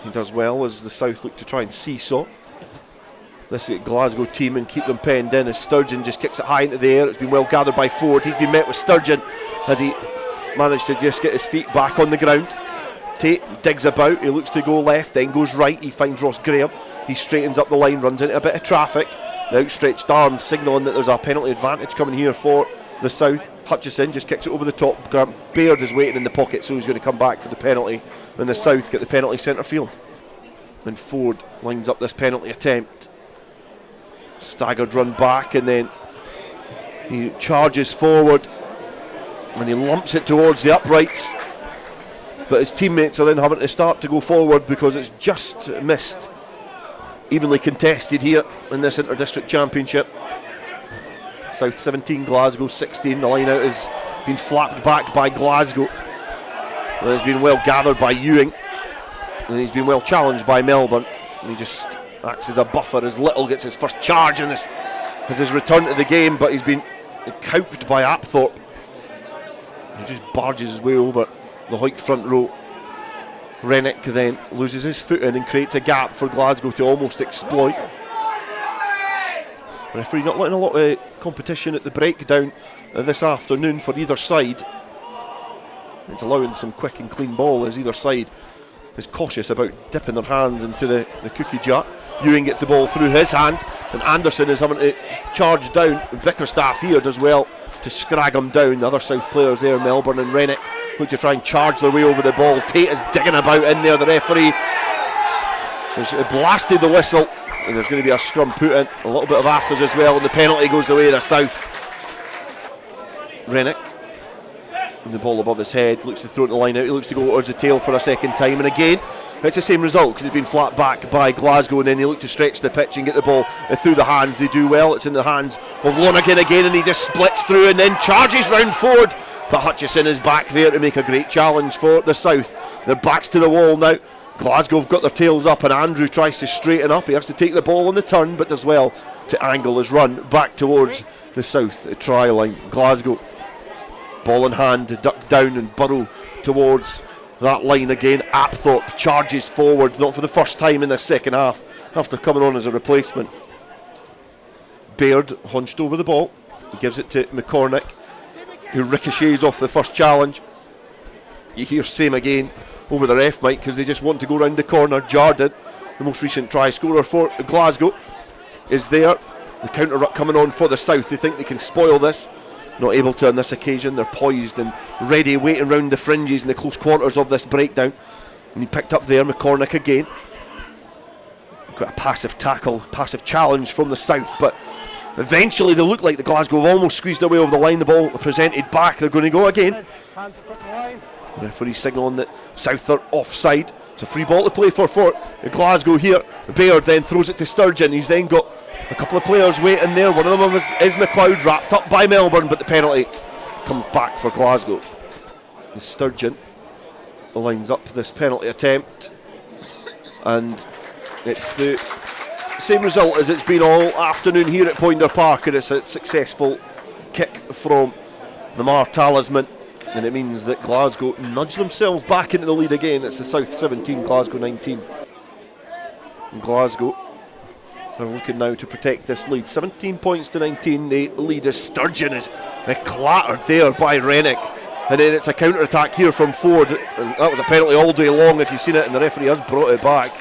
[SPEAKER 2] He does well as the South look to try and seesaw this Glasgow team and keep them penned in as Sturgeon just kicks it high into the air. It's been well gathered by Ford. He's been met with Sturgeon as he managed to just get his feet back on the ground. Tate digs about, he looks to go left, then goes right. He finds Ross Graham, he straightens up the line, runs into a bit of traffic. The outstretched arm signalling that there's a penalty advantage coming here for the South. Hutchison just kicks it over the top. Baird is waiting in the pocket, so he's going to come back for the penalty, and the South get the penalty centre field. Then Ford lines up this penalty attempt. Staggered run back, and then he charges forward and he lumps it towards the uprights, but his teammates are then having to start to go forward because it's just missed. Evenly contested here in this Inter-District Championship. South 17, Glasgow 16. The line out has been flapped back by Glasgow, and has been well gathered by Ewing, and he's been well challenged by Melbourne, and he just acts as a buffer as Little gets his first charge and has his return to the game, but he's been cowed by Apthorpe. He just barges his way over the Hoyt front row. Rennick then loses his footing and creates a gap for Glasgow to almost exploit. Referee not letting a lot of competition at the breakdown this afternoon for either side. It's allowing some quick and clean ball as either side is cautious about dipping their hands into the cookie jar. Ewing gets the ball through his hands, and Anderson is having to charge down. Bickerstaff here does well to scrag him down. The other South players there, Melbourne and Rennick, look to try and charge their way over the ball. Tate is digging about in there. The referee has blasted the whistle, and there's going to be a scrum put in. A little bit of afters as well, and the penalty goes the way of the South. Rennick, and the ball above his head, looks to throw it the line out. He looks to go towards the tail for a second time, and again it's the same result because it's been flat back by Glasgow, and then they look to stretch the pitch and get the ball through the hands. They do well. It's in the hands of Lonergan again, and he just splits through and then charges round forward, but Hutchison is back there to make a great challenge for the South. Their backs to the wall now. Glasgow have got their tails up, and Andrew tries to straighten up. He has to take the ball on the turn, but does well to angle his run back towards the South try line. Glasgow, ball in hand, to duck down and burrow towards that line again. Apthorpe charges forward, not for the first time in the second half, after coming on as a replacement. Baird hunched over the ball. He gives it to McCormick, who ricochets off the first challenge. You hear same again over the ref mic because they just want to go round the corner. Jardine, the most recent try scorer for Glasgow, is there. The counter ruck coming on for the South. They think they can spoil this. Not able to on this occasion. They're poised and ready, waiting round the fringes in the close quarters of this breakdown. And he picked up there, McCormick again. Quite a passive tackle, passive challenge from the South, but eventually they look like the Glasgow have almost squeezed their way over the line. The ball presented back. They're going to go again. The referee signalling that South are offside. It's a free ball to play for Glasgow here. Baird then throws it to Sturgeon. He's then got a couple of players waiting there. One of them is McLeod, wrapped up by Melbourne, but the penalty comes back for Glasgow. And Sturgeon lines up this penalty attempt, and it's the same result as it's been all afternoon here at Poynder Park, and it's a successful kick from the Mar Talisman, and it means that Glasgow nudge themselves back into the lead again. It's the South 17, Glasgow 19. And Glasgow are looking now to protect this lead. 17 points to 19. The lead as Sturgeon is clattered there by Rennick, and then it's a counter-attack here from Ford, and that was a penalty all day long if you've seen it, and the referee has brought it back.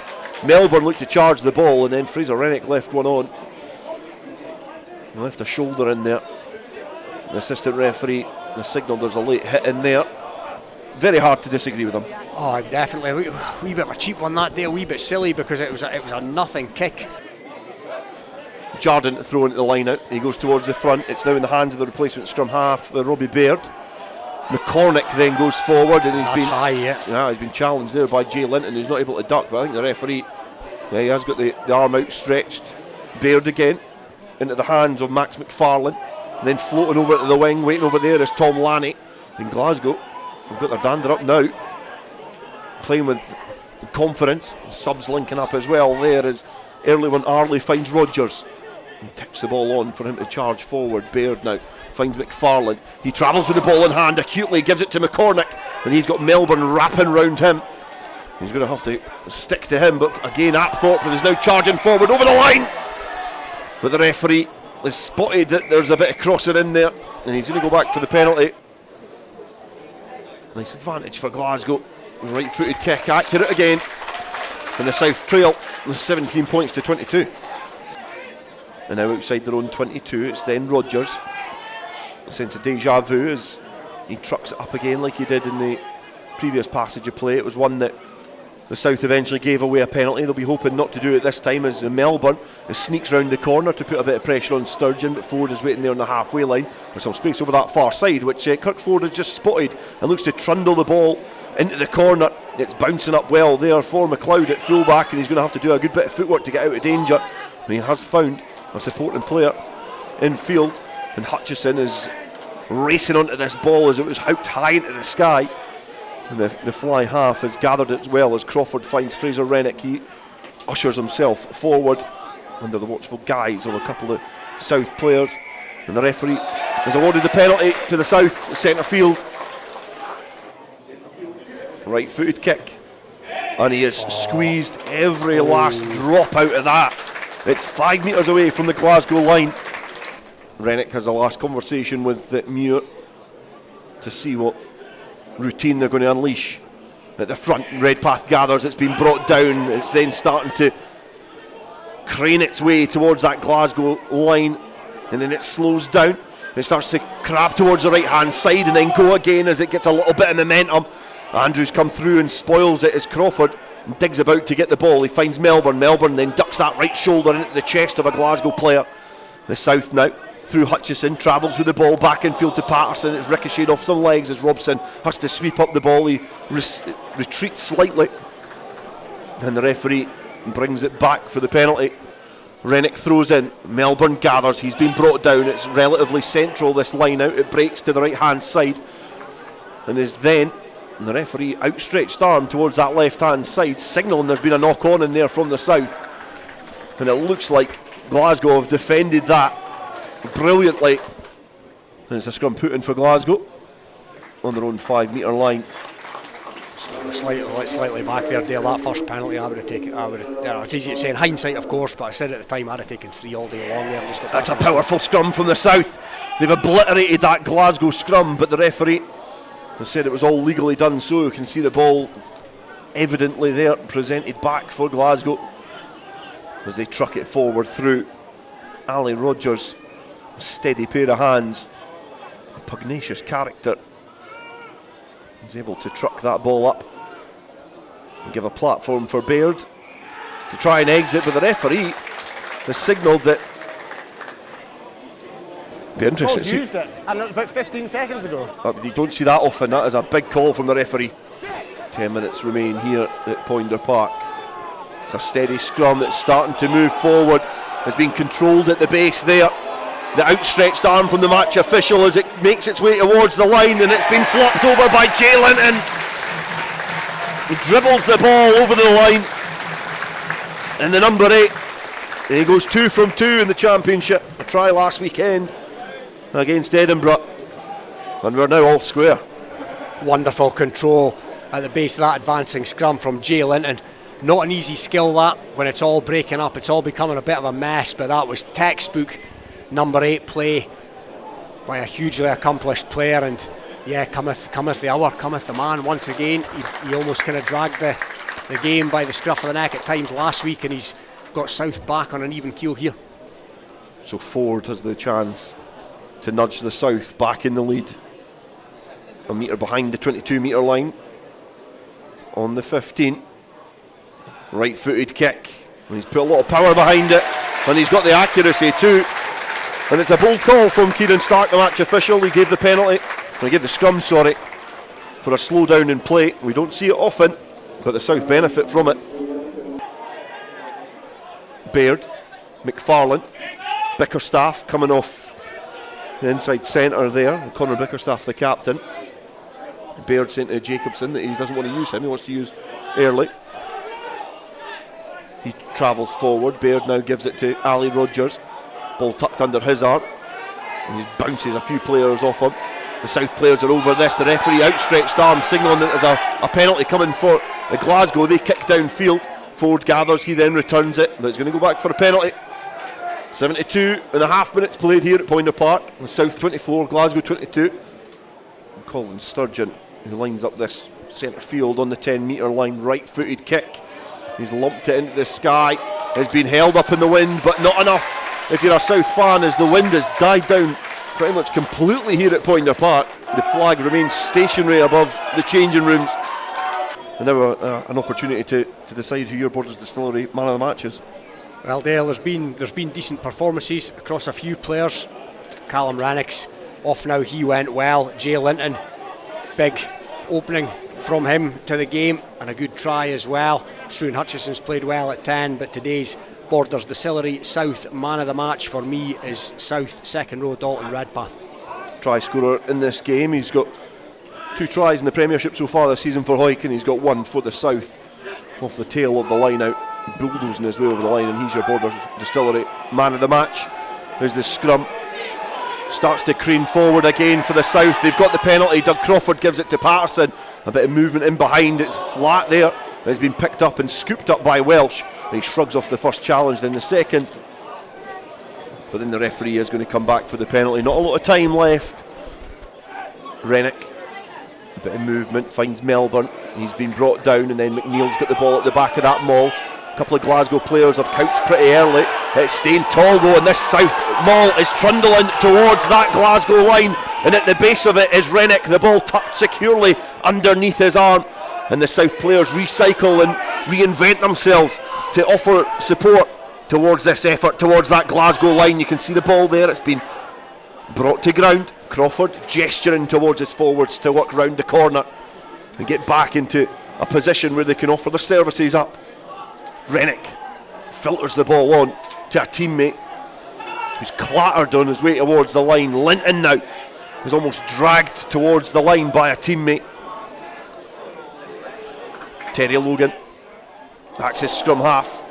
[SPEAKER 2] Melbourne looked to charge the ball, and then Fraser Rennick left one on. He left a shoulder in there. The assistant referee has signalled there's a late hit in there. Very hard to disagree with him.
[SPEAKER 3] Oh, definitely. A wee bit of a cheap one that day, a wee bit silly, because it was a nothing kick.
[SPEAKER 2] Jardine throwing at the line out. He goes towards the front. It's now in the hands of the replacement scrum half, Robbie Baird. McCormick then goes forward, and he's been challenged there by Jay Linton, who's not able to duck, but I think the referee, he has got the arm outstretched. Baird again into the hands of Max McFarlane, and then floating over to the wing, waiting over there is Tom Lanny. In Glasgow, they've got their dander up now, playing with confidence. Subs linking up as well there as early when Arley finds Rodgers and tips the ball on for him to charge forward. Baird now finds McFarlane. He travels with the ball in hand acutely, gives it to McCormick, and he's got Melbourne wrapping round him. He's going to have to stick to him, but again Apthorpe is now charging forward over the line. But the referee has spotted that there's a bit of crossing in there, and he's going to go back for the penalty. Nice advantage for Glasgow. Right-footed kick, accurate again. And the South trail with 17 points to 22. And now outside their own 22, it's then Rodgers. A sense of deja vu as he trucks it up again like he did in the previous passage of play. It was one that the South eventually gave away a penalty. They'll be hoping not to do it this time as Melbourne sneaks round the corner to put a bit of pressure on Sturgeon, but Ford is waiting there on the halfway line. There's some space over that far side, which Kirk Ford has just spotted and looks to trundle the ball into the corner. It's bouncing up well there for McLeod at fullback, and he's going to have to do a good bit of footwork to get out of danger. And he has found a supporting player in field, and Hutchison is racing onto this ball as it was hooked high into the sky. And the fly half has gathered it as well as Crawford finds Fraser Rennick. He ushers himself forward under the watchful guise of a couple of South players, and the referee has awarded the penalty to the South centre field. Right footed kick, and he has squeezed every last drop out of that. It's 5 metres away from the Glasgow line. Rennick has a last conversation with Muir to see what routine they're going to unleash at the front. Redpath gathers, it's been brought down, it's then starting to crane its way towards that Glasgow line, and then it slows down. It starts to crab towards the right hand side and then go again as it gets a little bit of momentum. Andrews come through and spoils it as Crawford digs about to get the ball. He finds Melbourne. Melbourne then ducks that right shoulder into the chest of a Glasgow player. The South now through Hutchison, travels with the ball back in field to Patterson. It's ricocheted off some legs as Robson has to sweep up the ball. He retreats slightly, and the referee brings it back for the penalty. Rennick throws in, Melbourne gathers, he's been brought down. It's relatively central, this line out. It breaks to the right hand side, and is then the referee outstretched arm towards that left hand side, signalling there's been a knock on in there from the South, and it looks like Glasgow have defended that brilliantly. And it's a scrum put in for Glasgow on their own 5 metre line.
[SPEAKER 3] Slightly back there, Dale. That first penalty I would have taken. It's easy to say in hindsight, of course, but I said at the time I'd have taken 3 all day long there.
[SPEAKER 2] That's a powerful scrum from the South. They've obliterated that Glasgow scrum, but the referee has said it was all legally done, so you can see the ball evidently there presented back for Glasgow as they truck it forward through. Ali Rodgers, a steady pair of hands, a pugnacious character, is able to truck that ball up and give a platform for Baird to try and exit, but the referee has signalled that Be interesting to see.
[SPEAKER 4] Used it, and it was about 15 seconds ago.
[SPEAKER 2] You don't see that often. That is a big call from the referee. 10 minutes remain here at Poynder Park. It's a steady scrum that's starting to move forward. Has been controlled at the base there. The outstretched arm from the match official as it makes its way towards the line, and it's been flopped over by Jay Linton. He dribbles the ball over the line, and the number 8, and he goes 2 from 2 in the championship. A try last weekend against Edinburgh, and we're now all square.
[SPEAKER 3] Wonderful control at the base of that advancing scrum from Jay Linton. Not an easy skill that, when it's all breaking up, it's all becoming a bit of a mess, but that was textbook number 8 play by a hugely accomplished player. And yeah, cometh the hour, cometh the man once again. He almost kind of dragged the game by the scruff of the neck at times last week, and he's got South back on an even keel here.
[SPEAKER 2] So Ford has the chance to nudge the South back in the lead. A metre behind the 22 metre line on the 15. Right footed kick, and he's put a lot of power behind it, and he's got the accuracy too. And it's a bold call from Kieran Stark, the match official. He gave the penalty, he gave the scrum, sorry, for a slowdown in play. We don't see it often, but the South benefit from it. Baird, McFarlane, Bickerstaff coming off the inside centre there. Conor Bickerstaff, the captain. Baird saying to Jacobson that he doesn't want to use him, he wants to use Early. He travels forward. Baird now gives it to Ali Rogers. Ball tucked under his arm, and he bounces a few players off him. The South players are over this. The referee outstretched arm signaling that there's a penalty coming for the Glasgow. They kick downfield. Ford gathers, he then returns it, but it's going to go back for a penalty. 72.5 minutes played here at Poynder Park. The South 24, Glasgow 22. And Colin Sturgeon, who lines up this centre field on the 10 metre line, right footed kick. He's lumped it into the sky. Has been held up in the wind, but not enough if you're a South fan, as the wind has died down pretty much completely here at Poynder Park. The flag remains stationary above the changing rooms. And now an opportunity to decide who your Borders Distillery man of the match is.
[SPEAKER 3] Well, Dale, there's been decent performances across a few players. Callum Rennick's off now, he went well. Jay Linton, big opening from him to the game, and a good try as well. Struan Hutchison's played well at 10, but today's Borders Distillery South man of the match for me is South second row Dalton Redpath.
[SPEAKER 2] Try scorer in this game. He's got 2 tries in the Premiership so far this season for Hawick, and he's got 1 for the South off the tail of the line out, bulldozing his way over the line, and he's your Borders Distillery man of the match. There's the scrum. Starts to crane forward again for the South. They've got the penalty. Doug Crawford gives it to Patterson. A bit of movement in behind. It's flat there. It's been picked up and scooped up by Welsh. He shrugs off the first challenge, then the second. But then the referee is going to come back for the penalty. Not a lot of time left. Rennick, a bit of movement, finds Melbourne. He's been brought down, and then McNeil's got the ball at the back of that maul. A couple of Glasgow players have couched pretty early. It's staying tall though, and this South maul is trundling towards that Glasgow line, and at the base of it is Rennick, the ball tucked securely underneath his arm, and the South players recycle and reinvent themselves to offer support towards this effort, towards that Glasgow line. You can see the ball there, it's been brought to ground. Crawford gesturing towards his forwards to work round the corner and get back into a position where they can offer their services up. Rennick filters the ball on to a teammate who's clattered on his way towards the line. Linton now is almost dragged towards the line by a teammate. Terry Logan, that's his scrum half.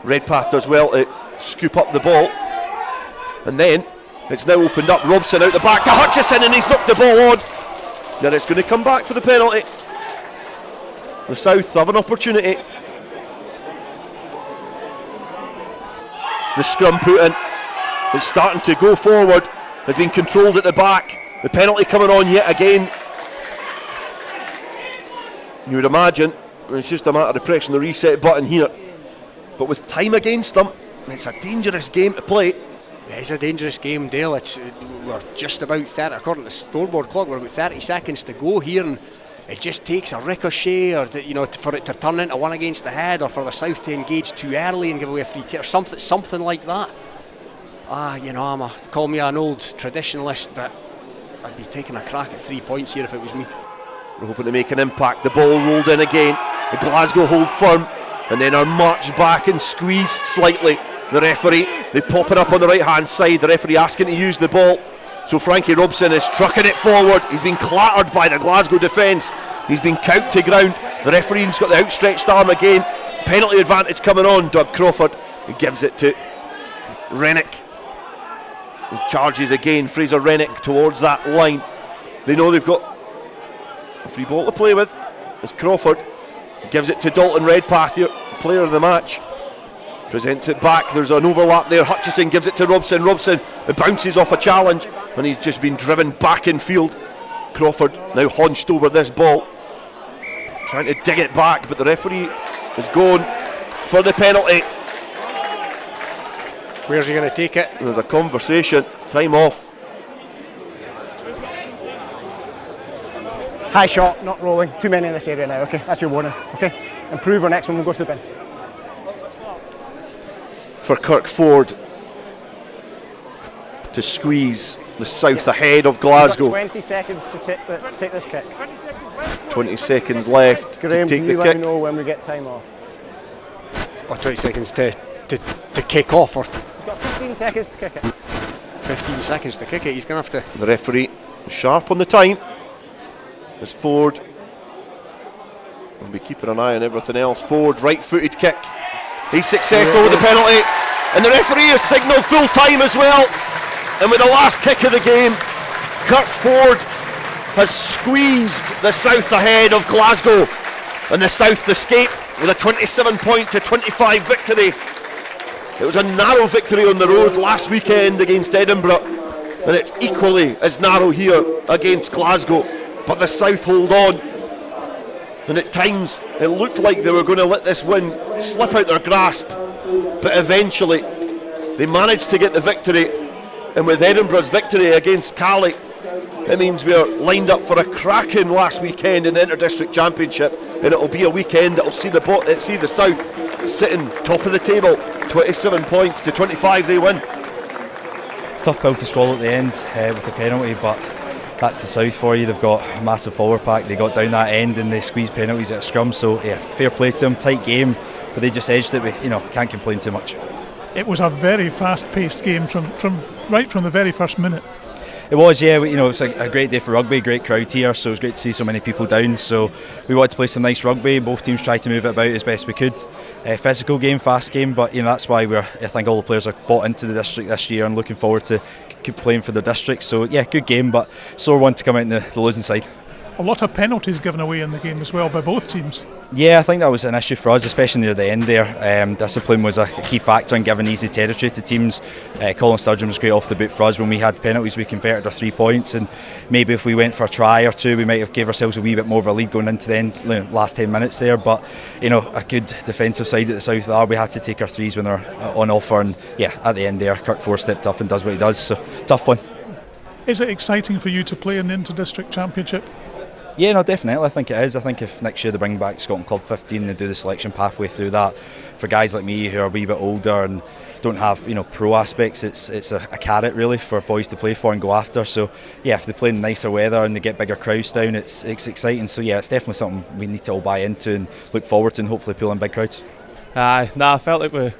[SPEAKER 2] Redpath does well to scoop up the ball, and then it's now opened up. Robson out the back to Hutchison, and he's knocked the ball on. Then it's going to come back for the penalty. The South have an opportunity. The scrum put in is starting to go forward, has been controlled at the back. The penalty coming on yet again. You would imagine it's just a matter of pressing the reset button here. But with time against them, it's a dangerous game to play.
[SPEAKER 3] Yeah, it's a dangerous game, Dale. We're just about 30, according to the scoreboard clock, we're about 30 seconds to go here, and it just takes a ricochet, or for it to turn into one against the head, or for the South to engage too early and give away a free kick, or something like that. Call me an old traditionalist, but I'd be taking a crack at 3 points here if it was me.
[SPEAKER 2] We're hoping to make an impact. The ball rolled in again. The Glasgow hold firm and then are marched back and squeezed slightly. The referee, they pop it up on the right hand side. The referee asking to use the ball. So Frankie Robson is trucking it forward. He's been clattered by the Glasgow defence. He's been cowed to ground. The referee's got the outstretched arm again. Penalty advantage coming on. Doug Crawford, he gives it to Rennick. He charges again, Fraser Rennick towards that line. They know they've got a free ball to play with. As Crawford gives it to Dalton Redpath here, player of the match. Presents it back, there's an overlap there. Hutchison gives it to Robson. Robson bounces off a challenge and he's just been driven back in field. Crawford now hunched over this ball, trying to dig it back, but the referee is going for the penalty.
[SPEAKER 3] Where's he going to take it?
[SPEAKER 2] There's a conversation. Time off.
[SPEAKER 4] High shot, not rolling. Too many in this area now, okay? That's your warning, okay? Improve our next one, we'll go to the bin.
[SPEAKER 2] For Kirkford to squeeze the south ahead of Glasgow.
[SPEAKER 4] 20 seconds to take this kick.
[SPEAKER 2] 20 seconds left
[SPEAKER 4] Graham,
[SPEAKER 2] to take
[SPEAKER 4] you
[SPEAKER 2] the
[SPEAKER 4] let
[SPEAKER 2] kick.
[SPEAKER 4] me know when we get time off.
[SPEAKER 3] 20 seconds to kick off, or
[SPEAKER 4] He's got 15 seconds to kick it.
[SPEAKER 3] 15 seconds to kick it. He's going to have to.
[SPEAKER 2] The referee sharp on the time. As Ford will be keeping an eye on everything else. Ford, right-footed kick. He's successful with the penalty, and the referee has signalled full time as well. And with the last kick of the game, Kirk Ford has squeezed the south ahead of Glasgow, and the south escape with a 27 point to 25 victory. It was a narrow victory on the road last weekend against Edinburgh, and it's equally as narrow here against Glasgow, but the south hold on. And at times it looked like they were going to let this win slip out their grasp, but eventually they managed to get the victory. And with Edinburgh's victory against Cali, it means we are lined up for a cracking last weekend in the Inter-District Championship, and it'll be a weekend that will see the south sitting top of the table, 27 points to 25 they win.
[SPEAKER 7] Tough pill to swallow at the end with the penalty, but that's the south for you. They've got a massive forward pack. They got down that end and they squeezed penalties at a scrum. So yeah, fair play to them. Tight game, but they just edged it. We, can't complain too much.
[SPEAKER 8] It was a very fast-paced game from the very first minute.
[SPEAKER 7] It was, yeah. It's a great day for rugby, great crowd here, so it was great to see so many people down. So we wanted to play some nice rugby. Both teams tried to move it about as best we could. Physical game, fast game, but that's why I think all the players are bought into the district this year and looking forward to playing for the district. So yeah, good game, but sore one to come out in the losing side.
[SPEAKER 8] A lot of penalties given away in the game as well by both teams.
[SPEAKER 7] Yeah, I think that was an issue for us, especially near the end there. Discipline was a key factor in giving easy territory to teams. Colin Sturgeon was great off the boot for us. When we had penalties, we converted our 3 points, and maybe if we went for a try or two, we might have gave ourselves a wee bit more of a lead going into the end, last 10 minutes there. But a good defensive side at the South are. We had to take our threes when they're on offer, and yeah, at the end there, Kirk Ford stepped up and does what he does. So tough one.
[SPEAKER 8] Is it exciting for you to play in the Inter-District Championship?
[SPEAKER 7] Yeah, no, definitely. I think it is. I think if next year they bring back Scotland Club 15, they do the selection pathway through that. For guys like me who are a wee bit older and don't have pro aspects, it's a carrot really for boys to play for and go after. So yeah, if they play in nicer weather and they get bigger crowds down, it's exciting. So yeah, it's definitely something we need to all buy into and look forward to, and hopefully pull in big crowds.
[SPEAKER 5] I felt like we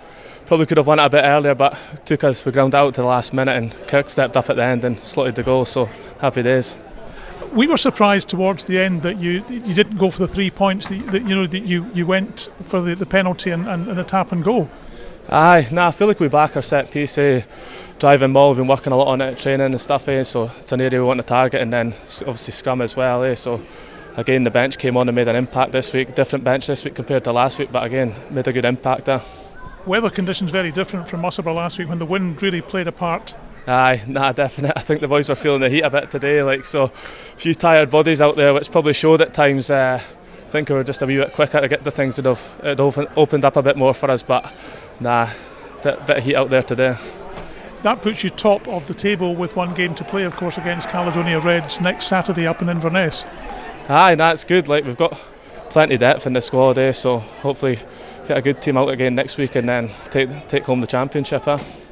[SPEAKER 5] probably could have won it a bit earlier, but it took us, we ground out to the last minute, and Kirk stepped up at the end and slotted the goal. So happy days.
[SPEAKER 8] We were surprised towards the end that you didn't go for the 3 points. That you went for the penalty and the tap and go.
[SPEAKER 5] I feel like we back our set piece. Driving ball, we've been working a lot on it at training and stuff. So it's an area we want to target, and then obviously scrum as well. So again, the bench came on and made an impact this week. Different bench this week compared to last week, but again, made a good impact there.
[SPEAKER 8] Weather conditions very different from Musselburgh last week when the wind really played a part.
[SPEAKER 5] Definitely. I think the boys were feeling the heat a bit today. So a few tired bodies out there, which probably showed at times. I think we were just a wee bit quicker to get the things. It opened up a bit more for us, but bit of heat out there today.
[SPEAKER 8] That puts you top of the table with one game to play, of course, against Caledonia Reds next Saturday up in Inverness.
[SPEAKER 5] That's good. We've got plenty of depth in the squad, so hopefully get a good team out again next week and then take home the championship.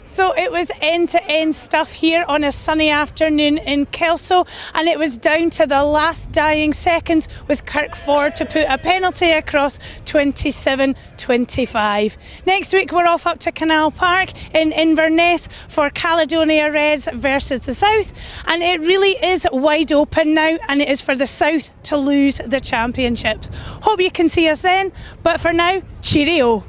[SPEAKER 1] So it was end-to-end stuff here on a sunny afternoon in Kelso, and it was down to the last dying seconds with Kirk Ford to put a penalty across 27-25. Next week we're off up to Canal Park in Inverness for Caledonia Reds versus the South, and it really is wide open now, and it is for the South to lose the championships. Hope you can see us then, but for now, cheerio.